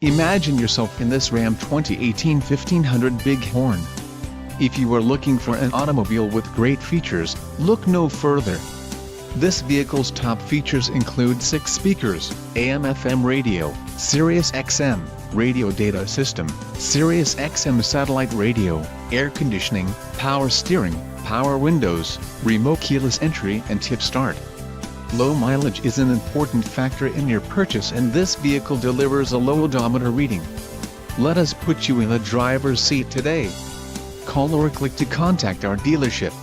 Imagine yourself in this Ram 2018 1500 Big Horn. If you are looking for an automobile with great features, look no further. This vehicle's top features include 6 speakers, AM/FM radio, Sirius XM, radio data system, Sirius XM satellite radio, air conditioning, power steering, power windows, remote keyless entry and tip start. Low mileage is an important factor in your purchase, and this vehicle delivers a low odometer reading. Let us put you in the driver's seat today. Call or click to contact our dealership.